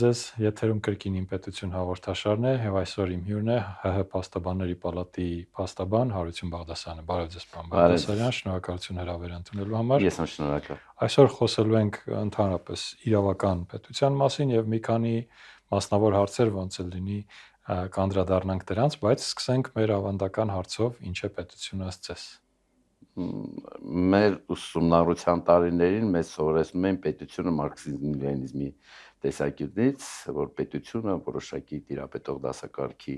ձեզ, եթերում կրկին պետություն հաղորդաշարն է, եւ այսօր իմ հյուրն է ՀՀ Փաստաբանների պալատի փաստաբան Հարություն Բաղդասարյանը։ Բարև ձեզ, պարոն Բաղդասարյան, շնորհակալություն հրավեր ընդունելու համար։ Ես եմ շնորհակալ։ Այսօր խոսելու ենք ընդհանրապես իրավական պետության մասին եւ մի քանի մասնավոր հարցեր ոնց էլ լինի կանդրադառնանք դրանց, բայց սկսենք մեր ավանդական հարցով, ինչ է պետությունը ըստ ձեզ։ Մեր ուսումնառության տարիներին մեզ սովորեցնում են պետությունը մարքսիզմ-լենինիզմի տեսակետից, որ պետությունը որոշակի տիրապետող դասակարգի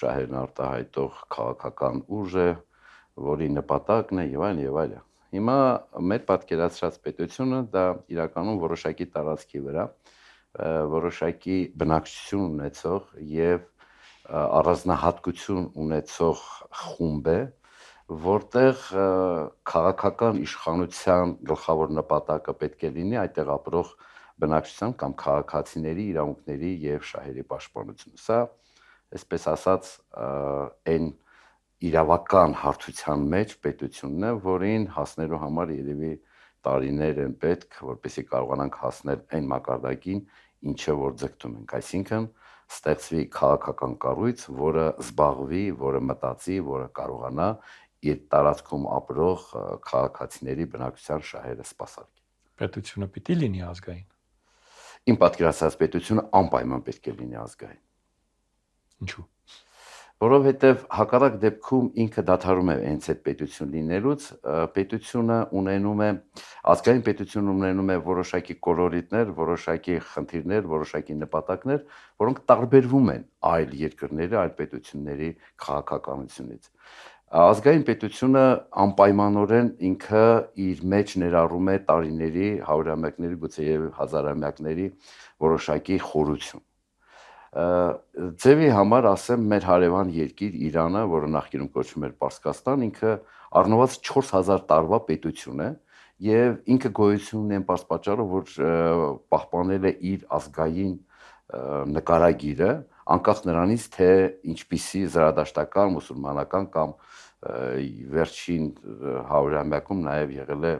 շահերն արտահայտող քաղաքական ուժ է, որի նպատակն է եւ այլն եւ այլն։ Հիմա մեր պատկերացրած պետությունը դա իրականում որոշակի տարածքի վրա որոշակի բնակչություն ունեցող եւ առանձնահատկություն ունեցող խումբ է, որտեղ քաղաքական իշխանության գլխավոր նպատակը պետք է լինի այդտեղ ապրող բնակչության կամ քաղաքացիների իրավունքների եւ շահերի պաշտպանությունը։ Սա, այսպես ասած, այն իրավական հարթության մեջ պետությունն է, որին հասնելու համար երևի տարիներ են պետք, որպեսզի կարողանանք հասնել այն մակարդակին, ինչը որ ձգտում ենք, այսինքն ստեղծվի քաղաքական կառույց, որը զբաղվի, որը մտածի, որը կարողանա իր տարածքում ապրող քաղաքացիների բնակչության շահերը սպասարկի։ Պետությունը պիտի լինի ազգային։ Իմ պատկերացած պետությունը անպայման պետք է լինի ազգային։ Ինչու՞։ Որովհետև հակառակ դեպքում ինքը դադարում է հենց այդ պետություն լինելուց, պետությունը ունենում է, ազգային պետությունը ունենում է որոշակի կոլորիտներ, որոշակի խնդիրներ, որոշակի նպատակներ, որոնք տարբերվում են այլ երկրների, այլ պետությունների քաղաքականությունից։ Ազգային պետությունը անպայմանորեն ինքը իր մեջ ներառում է տարիների, հարյուրամյակների, գուցե եւ հազարամյակների որոշակի խորություն։ Ձևի համար ասեմ մեր հարևան երկիր Իրանը, որը նախկինում կոչվում էր Պարսկաստան, ինքը առնվազն 4000 տարվա պետություն է եւ ինքը գոյություն ունի այն պատճառով, որ պահպանել է իր ազգային նկարագիրը, անկախ նրանից, թե ինչպիսի զրադաշտական, մուսուլմանական կամ վերջին հարյուրամյակում նաև եղել է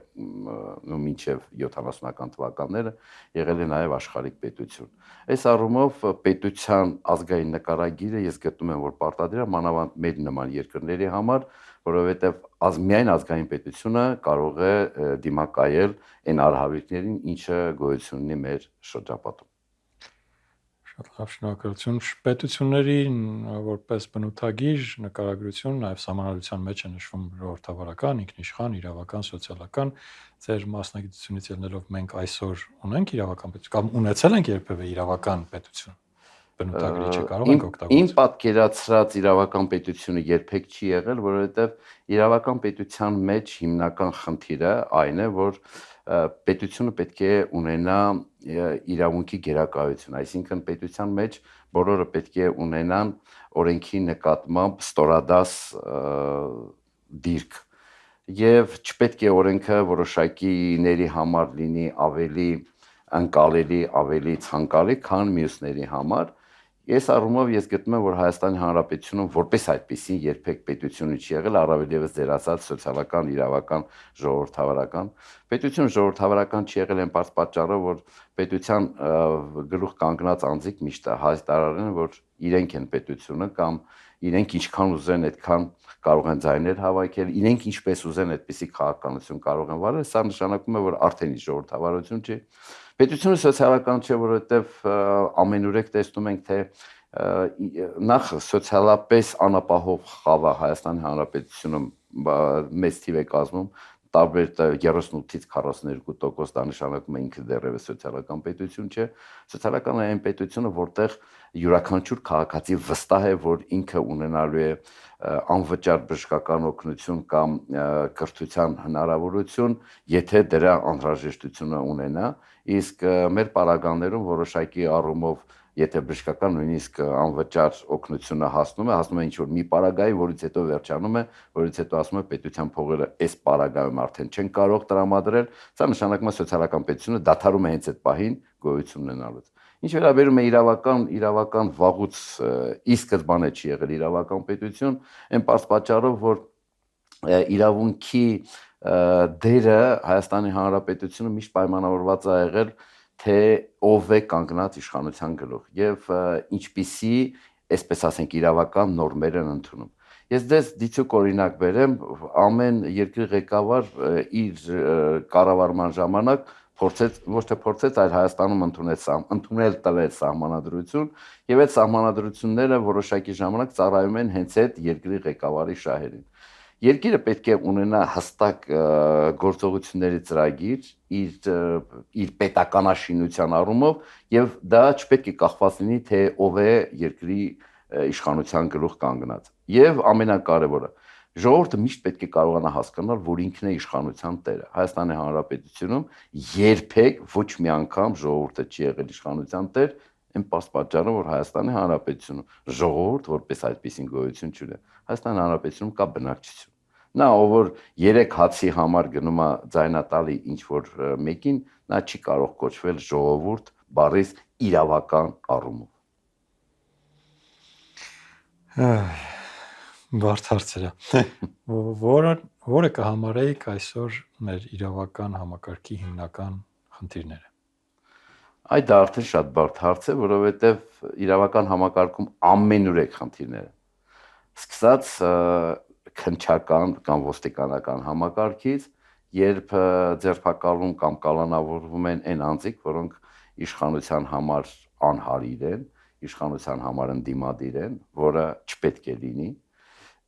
մինչև 70-ական թվականները եղել է նաև աշխարհիկ պետություն։ Այս առումով պետության ազգային նկարագիրը ես գտնում եմ, որ պարտադիր է մանավանդ մեր նման երկրների համար, որովհետև միայն ազգային պետությունը կարող է դիմակայել այն արհավիրքներին, ինչը գոյություն ունի մեր շրջապատում։ Շատ լավ, շնորհակալություն։ Պետությունների որպես բնութագիր նկարագրություն նաև սահմանադրության մեջ է նշվում ժողովրդավարական, ինքնիշխան, իրավական, սոցիալական։ Ձեր մասնագիտությունից ելնելով մենք այսօր ունենք իրավական պետություն կամ ունեցել ենք երբևէ իրավական պետություն։ Բնութագրի չկարող ենք օգտագործել։ Իմ պատկերացրած իրավական պետությունը երբեք չի եղել, որովհետև իրավական պետության մեջ հիմնական խնդիրը այն է, որ պետությունը պետք է ունենա իրավունքի գերակայություն, այսինքն պետության մեջ բոլորը պետք է ունենան օրենքի նկատմամբ ստորադաս դիրք եւ չպետք է օրենքը որոշակիների համար լինի ավելի անկալելի, ավելի ցանկալի, քան մյուսների համար։ Ես առումով ես գտնում եմ, որ Հայաստանի Հանրապետությունում որպես այդպեսին երբեք պետությունը չի եղել, առավել եւս ձեր ասած սոցիալական, իրավական, ժողովրդավարական։ Պետությունը ժողովրդավարական չի եղել այն պատճառով, որ պետության գլուխ կանգնած անձիկ միշտ հայտարարեն, որ իրենք են պետությունը կամ իրենք ինչքան ուզեն այդքան կարող են ձայներ հավաքել, իրենք ինչպես ուզեն այդպիսի քաղաքականություն կարող են վարել, սա նշանակում է, որ արդեն ի ժողովրդավարություն չի։ Պետությունը սոցիալական չէ, որովհետև ամենուրեք տեսնում ենք, թե նախ սոցիալապես անապահով խավը Հայաստանի Հանրապետությունում մեծ թիվ է կազմում, տարբեր 38-ից 42%, դա նշանակում է ինքը դեռևս սոցիալական պետություն չէ։ Սոցիալական այն պետությունը, որտեղ յուրաքանչյուր քաղաքացի վստահ է, որ ինքը ունենալու է անվճար բժշկական օգնություն կամ կրթության հնարավորություն, եթե դրա անհրաժեշտությունը ունենա, իսկ մեր պարագաներում որոշակի առումով եթե բժշկական նույնիսկ անվճար օգնությունը հասնում է ինչ-որ մի պարագայի, որից հետո վերջանում է, որից հետո ասում է պետության փողերը այս պարագայում արդեն չեն կարող տրամադրել, սա նշանակում է սոցիալական պետությունը դադարում է հենց այդ պահին գոյություն ունենալուց։ Ինչ վերաբերում է իրավական վաղուց ի սկզբանե չի եղել իրավական պետություն, այն պատճառով, որ իրավունքի դերը Հայաստանի Հանրապետությունը միշտ պայմանավորված է եղել թե ով է կանգնած իշխանության գլուխ եւ ինչպիսի, այսպես ասենք, իրավական նորմեր են ընդունում։ Ես դες դիցուկ օրինակ բերեմ, ամեն երկրի ղեկավար իր կառավարման ժամանակ փորձեց, ոչ թե փորձեց, այլ Հայաստանում ընդունել տվեց սահմանադրություն, եւ այդ սահմանադրությունները որոշակի ժամանակ ծառայում են հենց այդ երկրի ղեկավարի շահերին։ Երկիրը պետք է ունենա հստակ գործողությունների ծրագիր իր պետականաշինության առումով եւ դա չպետք է կախված լինի թե ով է երկրի իշխանության գլուխ կանգնած։ Եվ ամենակարևորը, ժողովուրդը միշտ պետք է կարողանա հասկանալ, որ ինքն է իշխանության տերը։ Հայաստանի Հանրապետությունում երբեք ոչ մի անգամ ժողովուրդը չի եղել իշխանության տեր, այն պատճառը, որ Հայաստանի Հանրապետությունում ժողովուրդ որպես այդպիսին գոյություն չունի։ Հայաստանի Հանրապետությունում կա բնակչություն։ Նա ով որ 3 հացի համար գնում է ձայնատալի ինչ որ մեկին, նա չի կարող կոչվել ժողովուրդ բառից իրավական առումով։ Բարդ հարցեր է։ Որը կհամարեիք այսօր մեր իրավական համակարգի հիմնական խնդիրները։ Այդ դա արդեն շատ բարդ հարց է, որովհետև իրավական համակարգում ամենուրեք խնդիրներ են։ Սկսած քննչական կամ ոստիկանական համակարգից, երբ ձերբակալվում կամ կալանավորվում են այն անձիկ, որոնք իշխանության համար անհարիր են, իշխանության համար ընդդիմադիր են, որը չպետք է լինի,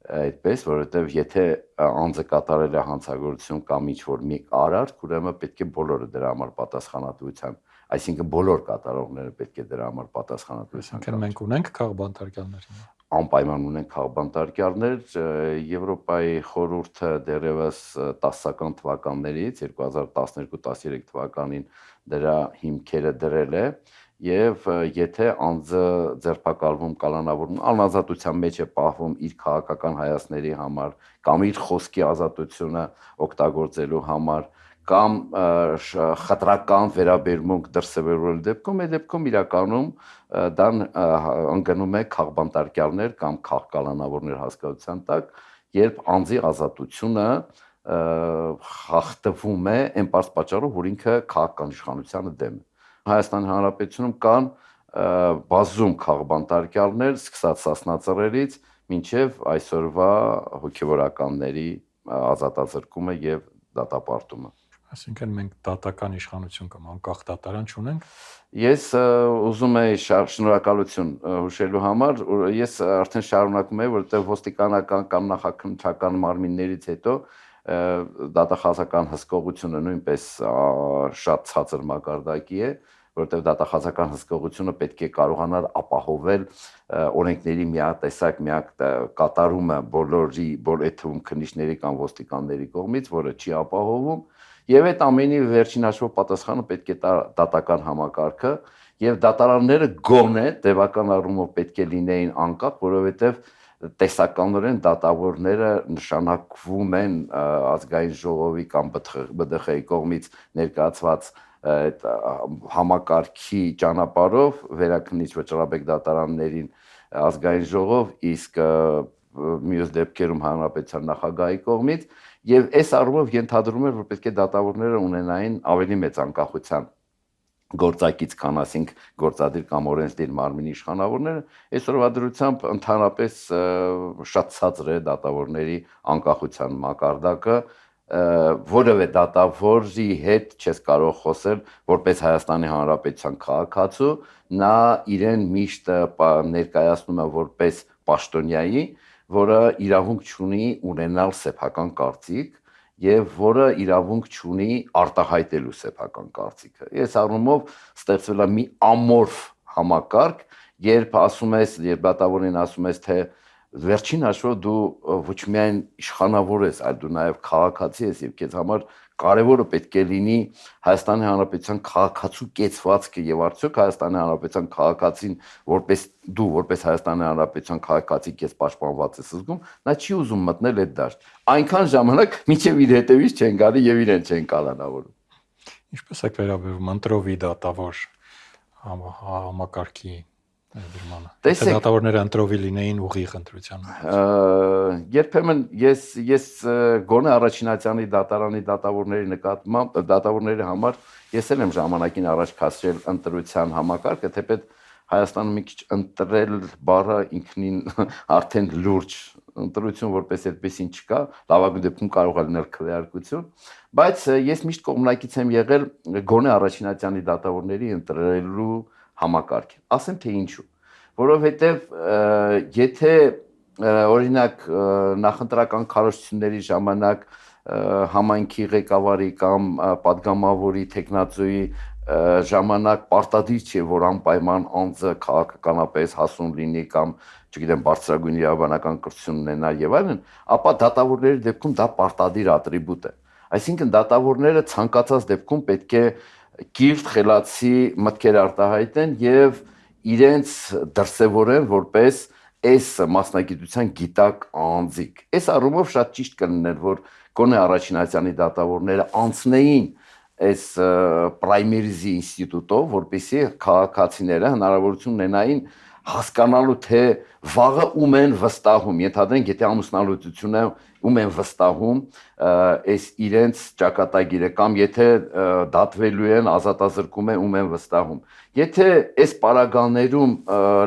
այդպես, որովհետև եթե անձը կատարել է հանցագործություն կամ ինչ-որ մի արարք, ուրեմն պետք է բոլորը դրա համար պատասխանատվության, այսինքն բոլոր կատարողները պետք է դրա համար պատասխանատվության։ Այսինքն մենք ունենք քաղբանտարկյալներ։ Անպայման ունենք քաղբանտարկյալներ, Եվրոպայի խորհուրդը դեռևս 10-ական թվականներից 2012-13 թվականին դրա հիմքերը դրել է եւ եթե անձը ձերբակալվում, կալանավորվում, անազատության մեջ է պահվում իր քաղաքական հայացքների համար կամ իր խոսքի ազատությունը օգտագործելու համար կամ խտրական վերաբերմունք դրսևորելու դեպքում, այդ դեպքում իրականում դա ընկնում է քաղբանտարկյալներ կամ քաղկալանավորներ հասկացության տակ, երբ անձի ազատությունը խախտվում է այն պարզ պատճառով, որ ինքը քաղաքական իշխանությանը դեմ է։ Հայաստանի Հանրապետությունում կան բազում քաղբանտարկյալներ, սկսած Սասնածռերից մինչև այսօրվա հոգևորականների ազատազրկումը եւ դատապարտումը։ Այսինքն մենք դատական իշխանություն կամ անկախ դատարան չունենք։ Ես ուզում եի շնորհակալություն հուշելու համար, ես արդեն շարունակում եմ, որովհետեւ ոստիկանական կամ նախաքննչական մարմիններից հետո դատախազական հսկողությունը նույնպես շատ ցածր մակարդակի է, որովհետև դատախազական հսկողությունը պետք է կարողանար ապահովել օրենքների միատեսակ կատարումը բոլորի, այդ թվում քննիչների կամ ոստիկանների կողմից, որը չի ապահովում, եւ այդ ամենի վերջին հաշվով պատասխանը պետք է տա դատական համակարգը, եւ դատարանները գոնե տևական առումով պետք է լինեին անկախ, որովհետև տեսականորեն դատավորները նշանակվում են ազգային ժողովի կամ ԲԴԽ-ի կողմից ներկայացված այդ համակարգի ճանապարհով վերաքննիչ վճռաբեկ դատարաններին ազգային ժողով, իսկ մյուս դեպքերում հանրապետության նախագահի կողմից, եւ այս առումով ենթադրում էր, որ պետք է դատավորները ունենային ավելի մեծ անկախության գործակից, քան ասենք գործադիր կամ օրենսդիր մարմինի իշխանավորները, այսօրվա դրությամբ ընդհանրապես շատ ցածր է դատավորների անկախության մակարդակը, որևէ դատավորի հետ չես կարող խոսել որպես Հայաստանի Հանրապետության քաղաքացու, նա իրեն միշտ ներկայացնում է որպես պաշտոնյայի, որը իրավունք չունի ունենալ սեփական կարծիք եւ որը իրավունք չունի արտահայտելու սեփական կարծիքը։ Այս առումով ստեղծվել է մի ամորֆ համակարգ, երբ դատավորին ասում ես, թե վերջին հաշվով դու ոչ միայն իշխանավոր ես, այլ դու նաեւ քաղաքացի ես եւ քեզ համար կարևորը պետք է լինի Հայաստանի Հանրապետության քաղաքացու կեցվածքը եւ արդյոք Հայաստանի Հանրապետության քաղաքացին որպես Հայաստանի Հանրապետության քաղաքացի քեզ պաշտպանված ես զգում, նա չի ուզում մտնել այդ դաշտ։ Այնքան ժամանակ մինչեւ իր հետևից չեն գալի եւ իրեն չեն կալանավորում։ Ինչպես է վերաբերվում ընտրովի դատավոր համակարգի Դրմանը։ Տեսեք, Դատավորները ընտրովի լինեին ուղիղ ընտրության։ երբեմն ես գոնե առաջինացյանի դատարանի դատավորների համար ես էլ եմ ժամանակին առաջ քաշել ընտրության համակարգը, թեպետ Հայաստանում մի քիչ ընտրել բառը ինքնին արդեն լուրջ ընտրություն որպես այդպեսին չկա, լավագույն դեպքում կարող է լինել քվեարկություն, բայց ես միշտ կողմնակից եմ եղել գոնե առաջինացյանի դատավորների ընտրելու համակարգին։ Ասեմ թե ինչու, որովհետև եթե օրինակ նախընտրական քարոզչությունների ժամանակ համայնքի ղեկավարի կամ պատգամավորի տեխնացուի ժամանակ պարտադիր չէ, որ անպայման անձը քաղաքականապես հասուն լինի կամ, չգիտեմ, բարձրագույն իրավաբանական կրթություն ունենա եւ այլն, ապա դատավորների դեպքում դա պարտադիր ատրիբուտ է։ Այսինքն դատավորները ցանկացած դեպքում պետք է կիրթ խելացի մտքեր արտահայտեն եւ իրենց դրսևորեն որպես այս մասնագիտության գիտակ անձիկ։ Այս առումով շատ ճիշտ կլիներ, որ գոնե առաջինացյանի դատավորները անցնեին այս պրայմերիզի ինստիտուտով, որպեսզի քաղաքացիները հնարավորություն ունենային հասկանալու թե վաղը ում են վստահում, ենթադրենք, եթե ամուսնալուծություն է, ում են վստահում այս իրենց ճակատագիրը կամ եթե դատվելու են, ազատազրկում է, ում են վստահում։ Եթե այս պարագաներում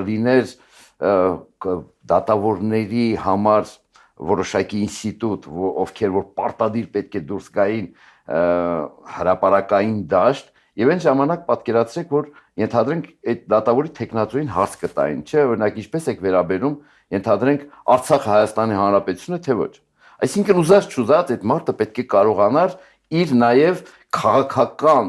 լիներ դատավորների համար որոշակի ինստիտուտ, ովքեր որ պարտադիր պետք է դուրս գային հրապարակային դաշտ, եւ այն ժամանակ պատկերացրեք, որ ենթադրենք այդ դատավորի տեխնացուին հարց կտային, չէ՞, օրինակ ինչպես եք վերաբերում, ենթադրենք Արցախը Հայաստանի Հանրապետություն է, թե ոչ։ Այսինքն ուզած չուզած այդ մարդը պետք է կարողանար իր նաեւ քաղաքական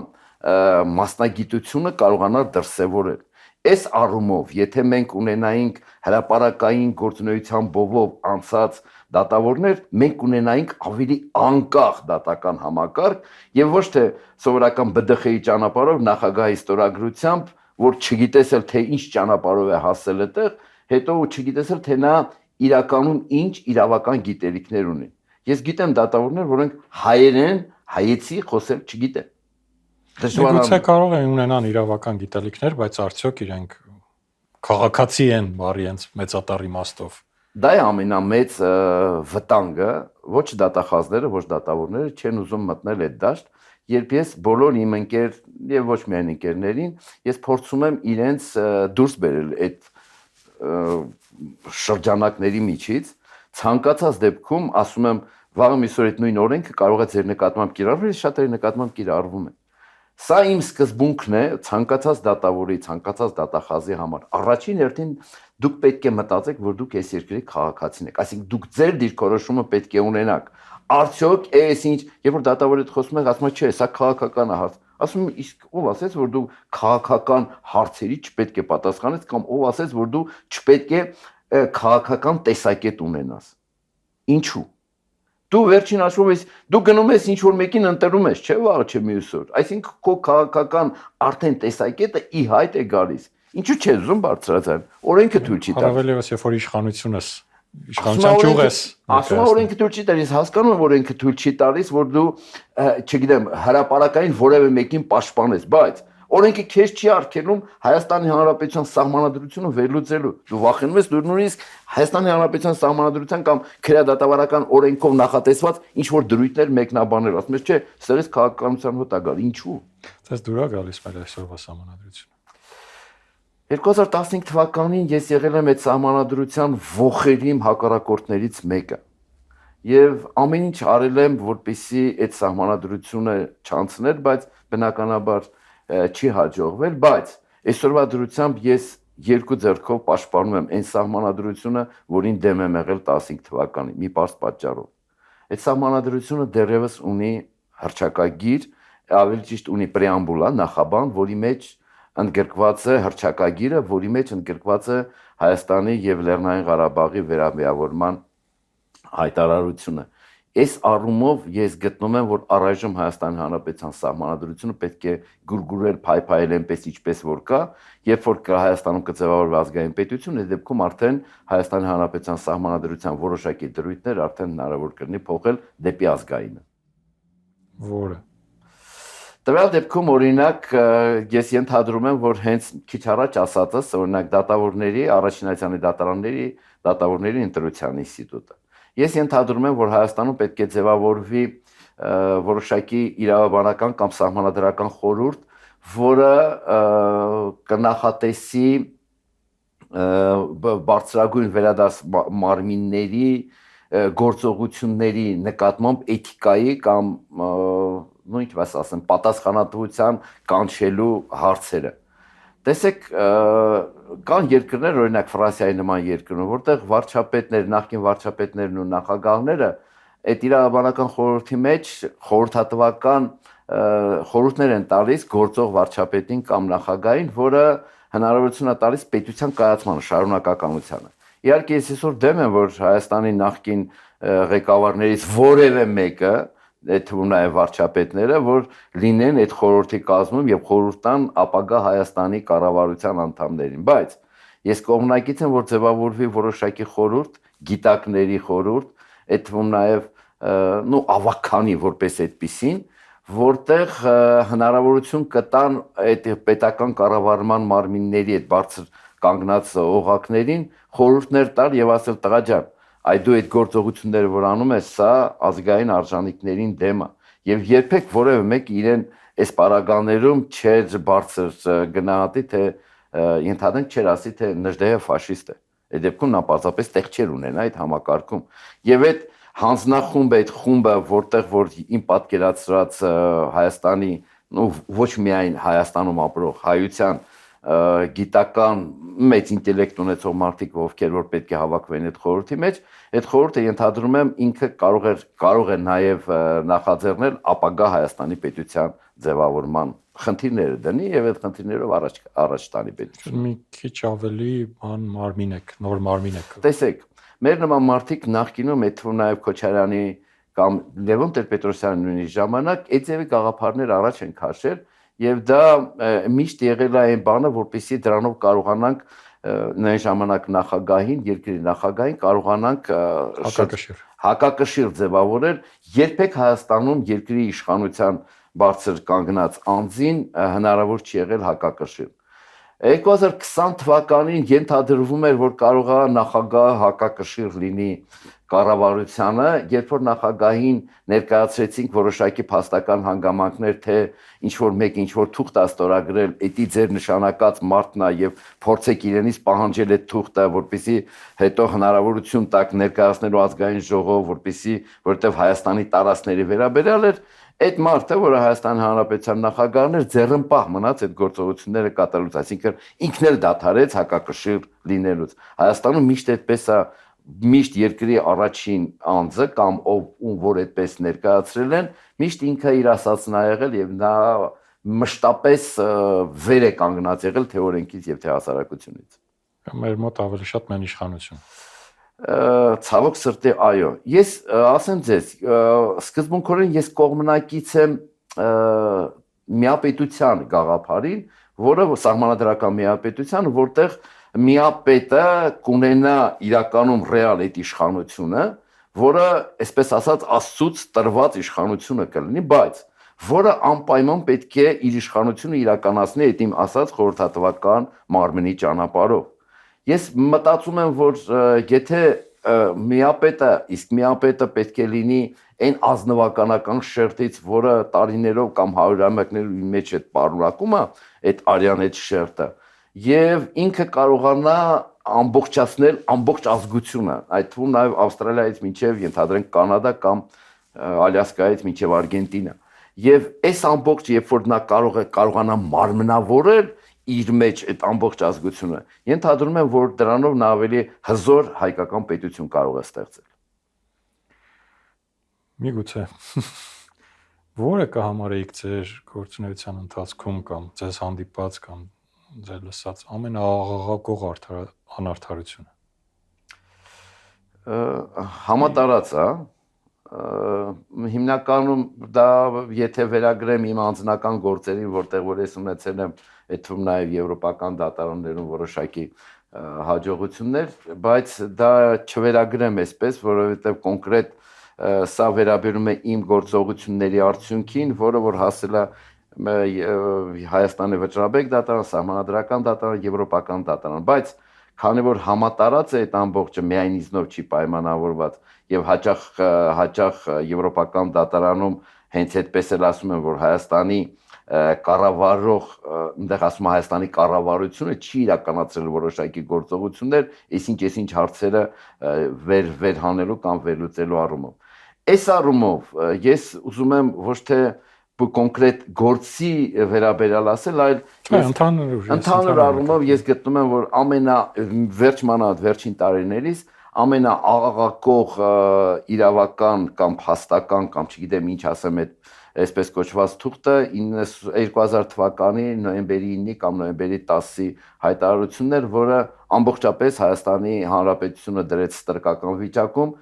մասնագիտությունը կարողանար դրսևորել։ Այս առումով, եթե մենք ունենայինք հրապարակային գործունեության բովով անցած դատավորներ, մենք ունենայինք ավելի անկախ դատական համակարգ եւ ոչ թե սովորական ԲԴԽ-ի ճանապարհով նախագահի ստորագրությամբ, որ չգիտես էլ թե ինչ ճանապարհով է հասել այդտեղ, հետո չգիտես էլ թե նա իրականում ինչ իրավական գիտելիքներ ունի։ Ես գիտեմ դատավորներ, որոնք հայերեն, հայեցի խոսել չգիտեն։ Գուցե կարող են ունենան իրավական գիտելիքներ, բայց արդյոք իրենք քաղաքացի են բառի հենց մեծատառ իմաստով։ Դա է ամենամեծ վտանգը, ոչ դատախազները, ոչ դատավորները չեն ուզում մտնել այդ դաշտ, երբ ես բոլոր իմ ընկեր եւ ոչ միայն ընկերներին, ես փորձում եմ իրենց դուրս բերել այդ շրջանակների միջից, ցանկացած դեպքում ասում եմ, վաղը միսօր այդ նույն օրենքը կարող է ձեր նկատմամբ կիրառվել, շատերի նկատմամբ կիրառվում է։ Սա իմ սկզբունքն է ցանկացած դատավորի, ցանկացած դատախազի համար։ Առաջին հերթին դուք պետք է մտածեք, որ դուք այս երկրի քաղաքացին եք, այսինքն դուք ձեր դիրքորոշումը պետք է ունենաք։ Արդյոք այս ինչ, երբ որ դատավորը խոսում է, ասում է, չէ, սա քաղաքական է հարց։ Ասում եմ, իսկ ով ասեց, որ դու քաղաքական հարցերի չպետք է պատասխանես կամ ով ասեց, որ դու չպետք է քաղաքական տեսակետ ունենաս։ Ինչու՞։ Դու վերջին հաշվով դու գնում ես ինչ որ մեկին ընտրում ես, չէ՞ վաղը չէ մյուս օր։ Այսինքն քո քաղաքական արդեն տեսակետը ի հայտ է գալիս։ Ինչու՞ չես ուզում բարձրացնել։ Օրենքը թույլ չի տա։ Հավելևս երբ որ իշխանության ճյուղ ես։ Ասում եմ օրենքը թույլ չի տալիս, հասկանում եմ օրենքը թույլ չի տալիս, որ դու, չգիտեմ, հրապարակային որևէ մեկին պաշտպանես, բայց օրենքը քեզ չի արգելում Հայաստանի Հանրապետության սահմանադրությունը վերլուծելու։ Դու վախենում ես դու նույնիսկ Հայաստանի Հանրապետության սահմանադրության կամ քրեադատավարական օրենքով նախատեսված ինչ որ դրույթներ մեկնաբանել, ասում ես, չէ, սերես քաղաքականության հոտ է գալ, ինչու։ Դες դուր է գալիս մեր այսօրվա սահմանադրությունը։ 2015 թվականին ես եղել եմ այդ սահմանադրության ողերիմ հակառակորդներից մեկը։ Եվ ամեն ինչ արել եմ, որպեսզի այդ սահմանադրությունը չանցներ, բայց բնականաբար չի հաջողվել, բայց այսօրվա դրությամբ ես երկու ձեռքով պաշտպանում եմ այն սահմանադրությունը, որին դեմ եմ եղել 15 թվականին, մի պարզ պատճառով։ Այդ սահմանադրությունը դեռևս ունի հռչակագիր, ավելի ճիշտ ունի պրեամբուլա, նախաբան, որի մեջ ընդգրկված է հռչակագիրը, որի մեջ ընդգրկված է Հայաստանի եւ Լեռնային Ղարաբաղի վերաբերման հայտարարությունը։ Այս առումով ես գտնում եմ, որ առայժմ Հայաստանի Հանրապետության սահմանադրությունը պետք է գուրգուրել փայփայել այնպես ինչպես որ կա, երբ որ Հայաստանում կձևավորվի ազգային պետություն, այդ դեպքում արդեն Հայաստանի Հանրապետության սահմանադրության որոշակի դրույթներ արդեն հնարավոր կլինի փոխել դեպի ազգայինը։ Որը Տվյալ դեպքում օրինակ ես ենթադրում եմ, որ հենց քիչ առաջ ասածս, օրինակ դատավորների, առաջինացիանի դատավորների ընտրության ինստիտուտը։ Ես ենթադրում եմ, որ Հայաստանում պետք է ձևավորվի որոշակի իրավաբանական կամ սահմանադրական խորհուրդ, որը կնախատեսի բարձրագույն վերադաս մարմինների գործողությունների նկատմամբ էթիկայի կամ նույնպես ասեմ պատասխանատվության կանչելու հարցերը։ Տեսեք, կան երկրներ, օրինակ Ֆրանսիայի նման երկրում, որտեղ վարչապետներ, նախկին վարչապետներն ու նախագահները այդ իրավաբանական խորհրդի մեջ խորհրդատվական խորհուրդներ են տալիս գործող վարչապետին կամ նախագահին, որը հնարավորություն է տալիս պետության կայացման շարունակականությանը։ Իհարկե ես այսօր դեմ եմ, որ Հայաստանի նախկին ղեկավարներից որևէ մեկը, այդ թվում նաև վարչապետները, որ լինեն այդ խորհրդի կազմում եւ խորհուրդ տան ապագա Հայաստանի կառավարության անդամներին, բայց ես կողմնակից եմ, որ ձևավորվի որոշակի խորհուրդ, գիտակների խորհուրդ, այդ թվում նաև ավականի որպես այդպիսին, որտեղ հնարավորություն կտան այդ պետական կառավարման մարմինների այդ բարձր կանգնած օղակներին խորհուրդներ տալ եւ ասել տղա ջան, այ դու այդ գործողությունները որ անում ես, սա ազգային արժանինքներին դեմ է եւ երբեք որևէ մեկ իրեն այս պարագաներում չէր բարձր գնահատի, թե ենթադրենք չէր ասի, թե Նժդեհը ֆաշիստ է։ Այդ դեպքում նա պարզապես տեղ չէր ունենա այդ համակարգում։ Եվ այդ հանձնախումբը, այդ խումբը, որտեղ որ իմ պատկերացրած Հայաստանի, ոչ միայն Հայաստանում ապրող հայության գիտական մեծ ինտելեկտ ունեցող մարդիկ, ովքեր որ պետք է հավաքվեն այդ խորհրդի մեջ, այդ խորհուրդը ենթադրում եմ ինքը կարող է նաև նախաձեռնել ապագա Հայաստանի պետության ձևավորման խնդիրները դնի եւ այդ խնդիրներով առաջ տանի պետություն։ Մի քիչ ավելի նոր մարմին եք։ Տեսեք, մեր նման մարդիկ նախկինում այդ թվում նաև Քոչարյանի կամ Լևոն Տեր-Պետրոսյանի նույնիսկ ժամանակ այդ ձևի գաղափարներ առաջ են քաշել եւ դա միշտ եղել է այն բանը, որպեսզի դրանով կարողանանք նույն ժամանակ նախագահին, երկրի նախագահին կարողանանք հակակշիռ ձևավորել, երբեք Հայաստանում երկրի իշխանության բարձր կանգնած անձին հնարավոր չի եղել հակակշիռ։ 2020 թվականին ենթադրվում էր, որ կարող է նախագահը հակակշիռ լինի կառավարությանը, երբ որ նախագահին ներկայացրեցինք որոշակի փաստական հանգամանքներ, թե ինչ որ մեկ ինչ որ թուղթ է ստորագրել, էդի ձեր նշանակած մարդն է եւ փորձեք իրենից պահանջել այդ թուղթը, որպեսզի հետո հնարավորություն տակ ներկայացնելու ազգային ժողով, որտեղ Հայաստանի տարածքների վերաբերյալ էր, այդ մարդը, որը Հայաստանի Հանրապետության նախագահն էր, ձեռնպահ մնաց այդ գործողությունները կատարելուց, այսինքն ինքն էլ դադարեց հակակշիռ լինելուց։ Հայաստանում միշտ այդպես է, միշտ երկրի առաջին անձը կամ ում որ այդպես ներկայացրել են, միշտ ինքը իր ասածն է եղել եւ նա մշտապես վեր է կանգնած եղել թե օրենքից եւ թե հասարակությունից։ Մեր մոտ ավելի շատ մեն իշխանություն։ Ցավոք սրտի, այո։ Ես ասեմ ձեզ, սկզբունքորեն ես կողմնակից եմ միապետության գաղափարին, որը սահմանադրական միապետության, որտեղ միապետը կունենա իրականում ռեալ այդ իշխանությունը, որը, այսպես ասած, Աստծուց տրված իշխանությունը կլինի, բայց որը անպայման պետք է իր իշխանությունը իրականացնի այդ իմ ասած խորհրդատվական մարմնի ճանապարհով։ Ես մտածում եմ, որ եթե միապետը պետք է լինի այն ազնվականական շերտից, որը տարիներով կամ հարյուրամյակներով մեջ այդ պարունակում է, այդ արյան այդ շերտը, եւ ինքը կարողանա ամբողջացնել ամբողջ ազգությունը, այդ թվում նաև Ավստրալիայից մինչև ենթադրենք Կանադա կամ Ալյասկայից մինչև Արգենտինա։ Եվ այս ամբողջ, երբ որ նա կարողանա մարմնավորել իր մեջ այդ ամբողջ ազգությունը, ենթադրում եմ, որ դրանով նա ավելի հզոր հայկական պետություն կարող է ստեղծել։ Միգուցե որը կհամարեիք ձեր գործունեության ընթացքում կամ ձեզ հանդիպած կամ ձեր լսած ամենաաղաղակող անարդարությունը։ Համատարած է, հիմնականում դա եթե վերագրեմ իմ անձնական գործերին, որտեղ որ ես ունեցել եմ այդ թվում նաև եվրոպական դատարաններում որոշակի հաջողություններ, բայց դա չվերագրեմ այսպես, որովհետև կոնկրետ սա վերաբերում է իմ գործողությունների արդյունքին, որը որ հասել է Հայաստանի վճռաբեկ դատարան, սահմանադրական դատարան, եվրոպական դատարան, բայց քանի որ համատարած է այդ ամբողջը միայն իզնով չի պայմանավորված եւ հաճախ եվրոպական դատարանում հենց այդպես էլ ասում են, որ Հայաստանի կառավարող, այնտեղ ասում է Հայաստանի կառավարությունը չի իրականացրել որոշակի գործողություններ, այսինչ հարցերը վերհանելու կամ վերլուծելու առումով։ Այս առումով ես ուզում եմ ոչ թե կոնկրետ գործի վերաբերյալ ասել, այլ ընդհանուր առումով ես գտնում եմ, որ վերջին տարիներից ամենաաղաղակող իրավական կամ փաստական կամ չգիտեմ ինչ ասեմ այդ այսպես կոչված թուղթը 2000 թվականի նոյեմբերի 9-ի կամ նոյեմբերի 10-ի հայտարարությունն էր, որը ամբողջապես Հայաստանի Հանրապետությունը դրեց ստրկական վիճակում,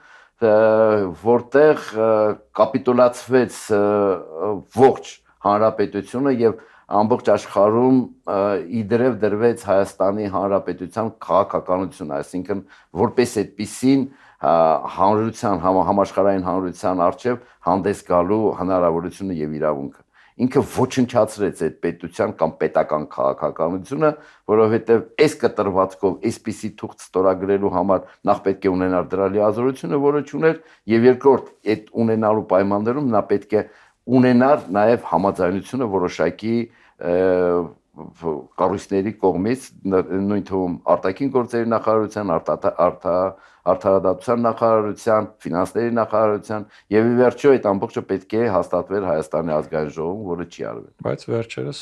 որտեղ կապիտուլացվեց ողջ հանրապետությունը եւ ամբողջ աշխարհում իդրև դրվեց Հայաստանի Հանրապետության քաղաքականությունը, այսինքն որպես այդպիսին հանրության համաշխարհային հանրության արչև հանդես գալու հնարավորությունը եւ իրավունքը։ Ինքը ոչնչացրեց այդ պետության կամ պետական քաղաքականությունը, որովհետեւ այս կտրվածքով այսպիսի թուղթ ստորագրելու համար նախ պետք է ունենալ դրա լիազորությունը, որը չուներ, եւ երկրորդ այդ ունենալու պայմաններում նա պետք է ունենար նաեւ համաձայնությունը որոշակի կառույցների կողմից, նույն թվում արտաքին գործերի նախարարության, արդարադատության նախարարության, ֆինանսների նախարարության եւ ի վերջո այդ ամբողջը պետք է հաստատվեր Հայաստանի ազգային ժողովում, որը չի արվել։ Բայց վերջերս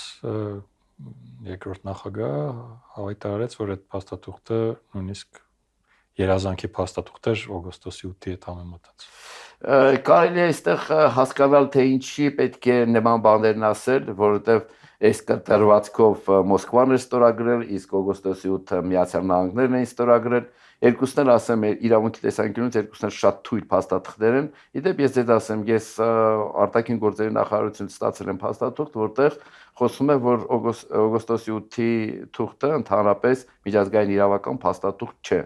երկրորդ նախագահը հայտարարեց, որ այդ փաստաթուղթը նույնիսկ երազանքի փաստաթուղթ էր օգոստոսի 8-ի հետ համեմատած։ Կարելի է այստեղ հասկանալ, թե ինչի պետք է նման բաներն ասել, որովհետեւ այս կտրվածքով Մոսկվան էր ստորագրել, իսկ օգոստոսի 8-ը Միացյալ Նահանգներն էին ստորագրել։ Երկուսն էլ ասեմ, իրավունքի տեսանկյունից երկուսն էլ շատ թույլ փաստաթղթեր են։ Իդեպ ես ձեզ ասեմ, ես արտաքին գործերի նախարարությունից ստացել եմ փաստաթուղթ, որտեղ խոսում է, որ օգոստոսի 8-ի թուղթը ընդհանրապես միջազգային իրավական փաստաթուղթ չէ։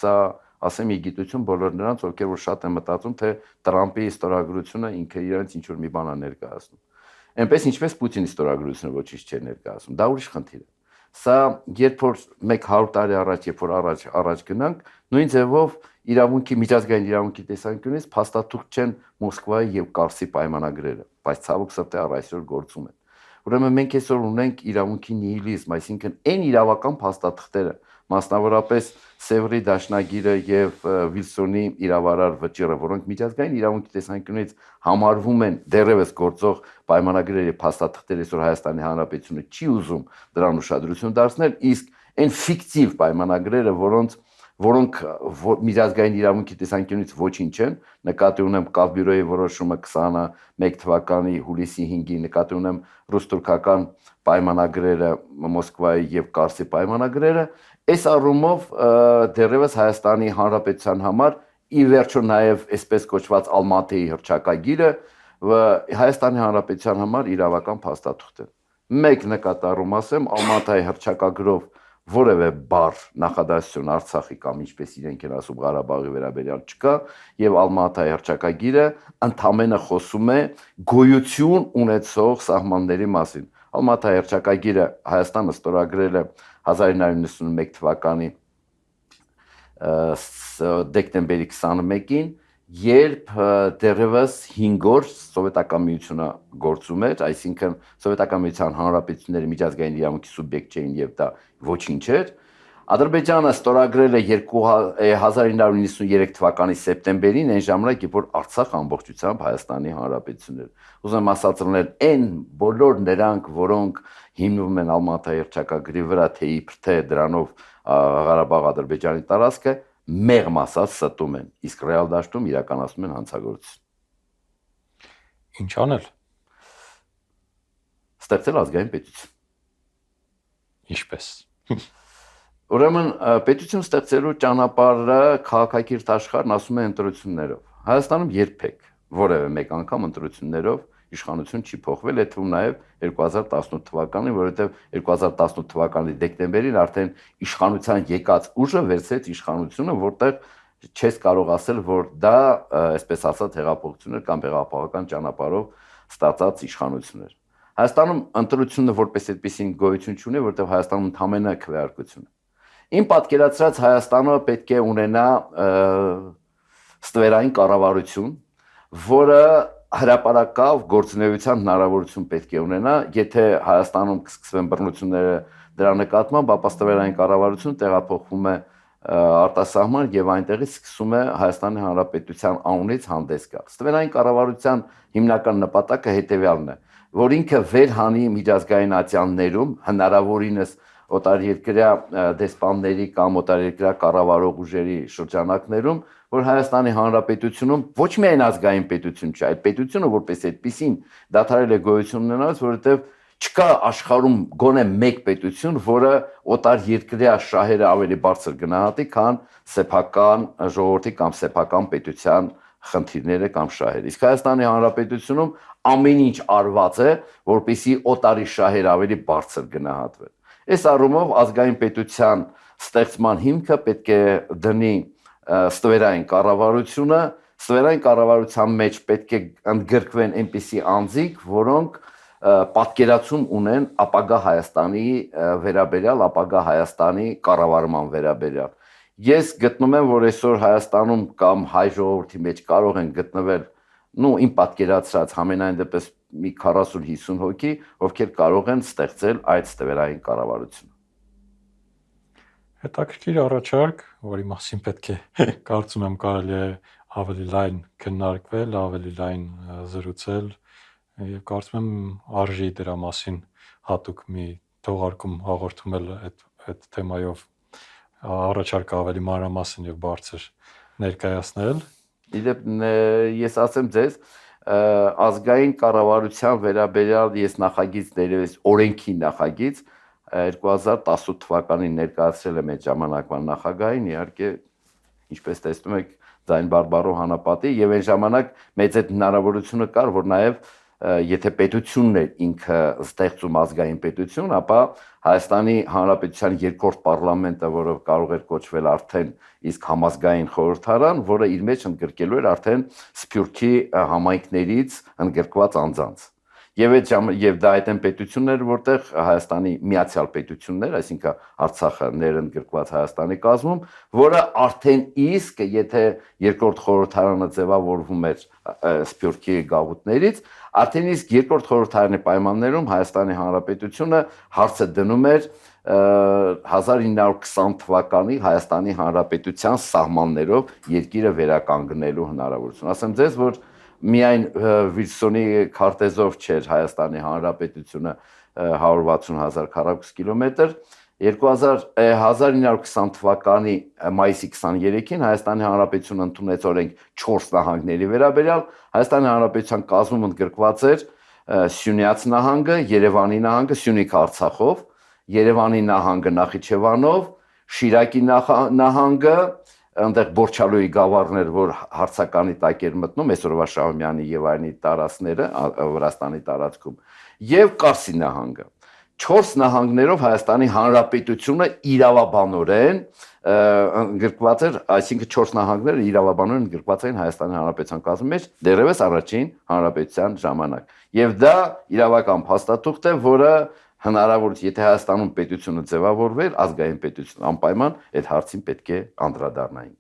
Սա ասեմ իգիտություն բոլոր նրանց, ովքեր որ շատ են մտածում, թե Տրամպի ստորագրությունը ինքը իրենց ինչ որ մի բան է ներկայացնում։ Այնպես ինչպես Պուտինի ստորագրությունը ոչինչ չէ ներկայացնում, դա ուրիշ խնդիր է։ Սա երբ որ 100 տարի առաջ, երբ որ առաջ գնանք, նույն ձևով միջազգային իրավունքի տեսանկյունից փաստաթուղթ չեն Մոսկվայի եւ Կարսի պայմանագրերը, բայց ցավոք սրտի առ այսօր գործում են։ Ուրեմն մենք այսօր ունենք իրավունքի նիհիլիզմ, այսինքն այն իրավական փաստաթղթերը, մասնավորապես Սևրի դաշնագիրը եւ Վիլսոնի իրավարար վճիռը, որոնք միջազգային իրավունքի տեսանկյունից համարվում են դեռևս գործող պայմանագրերի փաստաթղթեր, այսօր Հայաստանի Հանրապետությունը չի ուզում դրան ուշադրություն դարձնել, իսկ այն ֆիկտիվ պայմանագրերը, որոնք միջազգային իրավունքի տեսանկյունից ոչինչ են, նկատի ունեմ Կավբյուրոյի որոշումը 21 թվականի հուլիսի 5-ի, նկատի ունեմ ռուս-թուրքական պայմանագրերը, Մոսկվայի եւ Կարսի պայմանագրերը, այս առումով դեռևս Հայաստանի Հանրապետության համար ի վերջո նաեւ այսպես կոչված Ալմատիի հռչակագիրը Հայաստանի Հանրապետության համար իրավական փաստաթուղթ է։ Մեկ նկատառում ասեմ, Ալմատիի հռչակագրով որևէ բառ նախադասություն Արցախի կամ ինչպես իրենք են ասում Ղարաբաղի վերաբերյալ չկա եւ Ալմատիի հռչակագիրը ընդամենը խոսում է գոյություն ունեցող սահմանների մասին։ Ալմատիի հռչակագիրը Հայաստանը ստորագրել է 1991 թվականի դեկտեմբերի 21-ին, երբ դեռևս 5 օր Սովետական միությունը գործում էր, այսինքն Սովետական միության հանրապետությունները միջազգային իրավունքի սուբյեկտ չէին եւ դա ոչինչ էր։ Ադրբեջանը ստորագրել է 1993 թվականի սեպտեմբերին, այն ժամանակ, երբ որ Արցախ ամբողջությամբ Հայաստանի Հանրապետությունն էր։ Ուզում եմ ասացնել, այն բոլոր նրանք, որոնք հիմնվում են Ալմատիի հռչակագրի վրա, թե իբր թե դրանով Ղարաբաղ Ադրբեջանի տարածքը, մեղմ ասած ստում են, իսկ ռեալ դաշտում իրականացնում են հանցագործություն։ Ինչ անել։ Ստեղծել ազգային պետություն։ Ինչպես։ Ուրեմն պետություն ստեղծելու ճանապարհը քաղաքակիրթ աշխարհն ասում է ընտրություններով։ Հայաստանում երբեք որևէ մեկ անգամ ընտրություններով իշխանություն չի փոխվել, այդ թվում նաև 2018 թվականին, որովհետև 2018 թվականի դեկտեմբերին արդեն իշխանության եկած ուժը վերցրեց իշխանությունը, որտեղ չես կարող ասել, որ դա, այսպես ասած, հեղափոխություն էր կամ հեղափոխական ճանապարհով ստացած իշխանություն էր։ Հայաստանում ընտրությունը որպես այդպեսին գոյություն չունի, որտեղ Հայաստանում ընդամենը քվեարկություն է։ Իմ պատկերացրած Հայաստանը պետք է ունենա ստվերային կառավարություն, որը հրապարակավ գործունեության հնարավորություն պետք է ունենա, եթե Հայաստանում կսկսվեն բռնությունները դրա նկատմամբ, ապա ստվերային կառավարություն տեղափոխվում է արտասահման եւ այնտեղից սկսում է Հայաստանի Հանրապետության անունից հանդես գալ։ Ստվերային կառավարության հիմնական նպատակը հետեւյալն է, որ ինքը վերհանի միջազգային ատյաններում հնարավորինս օտարերկրյա դեսպանների կամ օտարերկրյա կառավարող ուժերի շրջանակներում, որ Հայաստանի Հանրապետությունում ոչ միայն ազգային պետություն չէ, այդ պետությունը որպես այդպեսին դադարել է գոյություն ունենալուց, որովհետև չկա աշխարհում գոնե մեկ պետություն, որը օտարերկրյա շահերը ավելի բարձր գնահատի, քան սեփական ժողովրդի կամ սեփական պետության խնդիրները կամ շահերը։ Իսկ Հայաստանի Հանրապետությունում ամեն ինչ արված է, որպեսզի օտարի շահերը ավելի բարձր գնահատվեն։ Այս առումով ազգային պետության ստեղծման հիմքը պետք է դնի ստվերային կառավարությունը, ստվերային կառավարության մեջ պետք է ընդգրկվեն այնպիսի անձիկ, որոնք պատկերացում ունեն ապագա Հայաստանի վերաբերյալ, ապագա Հայաստանի կառավարման վերաբերյալ։ Ես գտնում եմ, որ այսօր Հայաստանում կամ հայ ժողովրդի մեջ կարող են գտնվել, իմ պատկերացրած համենայն դեպս մի 40-50 հոգի, ովքեր կարող են ստեղծել այդ ստվերային կառավարությունը։ Հետաքրքիր առաջարկ, որի մասին պետք է կարծում եմ կարելի է ավելի լայն քննարկվել, ավելի լայն զրուցել եւ կարծում եմ արժի դրա մասին հատուկ մի թողարկում հաղորդումել այդ թեմայով առաջարկը ավելի մանրամասն եւ բարձր ներկայացնել։ Իդեպ ես ասեմ ձեզ, ազգային կառավարության վերաբերյալ ես նախագիծ դերևս օրենքի նախագիծ 2018 թվականին ներկայացրել եմ այդ ժամանակվա նախագահին, իհարկե ինչպես տեսնում եք ձայն բարբառով հանապատի, եւ այն ժամանակ մեծ այդ հնարավորությունը կար, որ նաեւ եթե պետությունն է ինքը ստեղծում ազգային պետություն, ապա Հայաստանի Հանրապետության երկրորդ պարլամենտը, որը կարող էր կոչվել արդեն իսկ համազգային խորհրդարան, որը իր մեջ ընդգրկելու էր արդեն Սփյուռքի համայնքներից ընդգրկված անձանց։ Եվ դա այդ այն պետություններ, որտեղ Հայաստանի միացյալ պետություններ, այսինքն Արցախը ներընդգրկված Հայաստանի կազմում, որը արդեն իսկ եթե երկրորդ խորհրդարանը ձևավորվում էր Սփյուռքի գաղութներից, արդեն իսկ երկրորդ խորհրդարանի պայմաններում Հայաստանի Հանրապետությունը հարցը դնում էր 1920 թվականի Հայաստանի Հանրապետության սահմաններով երկիրը վերականգնելու հնարավորություն։ Ասեմ ձեզ, որ միայն Վիլսոնի քարտեզով չէր Հայաստանի Հանրապետությունը 160,000 քառակուսի կիլոմետր, 1920 թվականի մայիսի 23-ին Հայաստանի Հանրապետությունը ընդունեց օրենք 4 նահանգների վերաբերյալ, Հայաստանի Հանրապետության կազմում ընդգրկված էր Սյունյաց նահանգը, Երևանի նահանգը Սյունիք Արցախով, Երևանի նահանգը Նախիջևանով, Շիրակի նահանգը, այնտեղ Բորչալուի գավառներ, որ հարցականի տակ էր մտնում, այսօրվա Շահումյանի եւ այլնի տարածքները Վրաստանի տարածքում, եւ Կարսի նահանգը։ 4 նահանգներով Հայաստանի Հանրապետությունը իրավաբանորեն ընդգրկված էր, այսինքն 4 նահանգները իրավաբանորեն ընդգրկված էին Հայաստանի Հանրապետության կազմի մեջ դեռևս առաջին հանրապետության ժամանակ։ Եվ դա իրավական փաստաթուղթ է, որը հնարավոր է, եթե Հայաստանում պետությունը ձևավորվեր, ազգային պետություն, անպայման այդ հարցին պետք է անդրադառնային։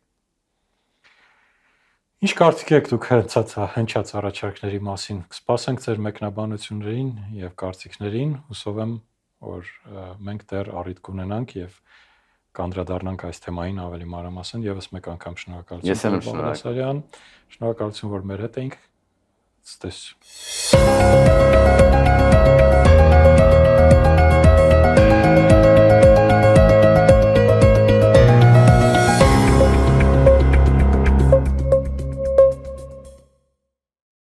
Ինչ կարծիք եք դուք հնչած առաջարկների մասին։ Կսպասենք ձեր մեկնաբանություններին եւ կարծիքներին, հուսով եմ, որ մենք դեռ առիթ կունենանք եւ կանդրադառնանք այս թեմային ավելի մանրամասն։ Եվս մեկ անգամ շնորհակալություն։ Ես եմ շնորհակալ։ Շնորհակալություն, որ մեր հետ էինք։ Ցտես։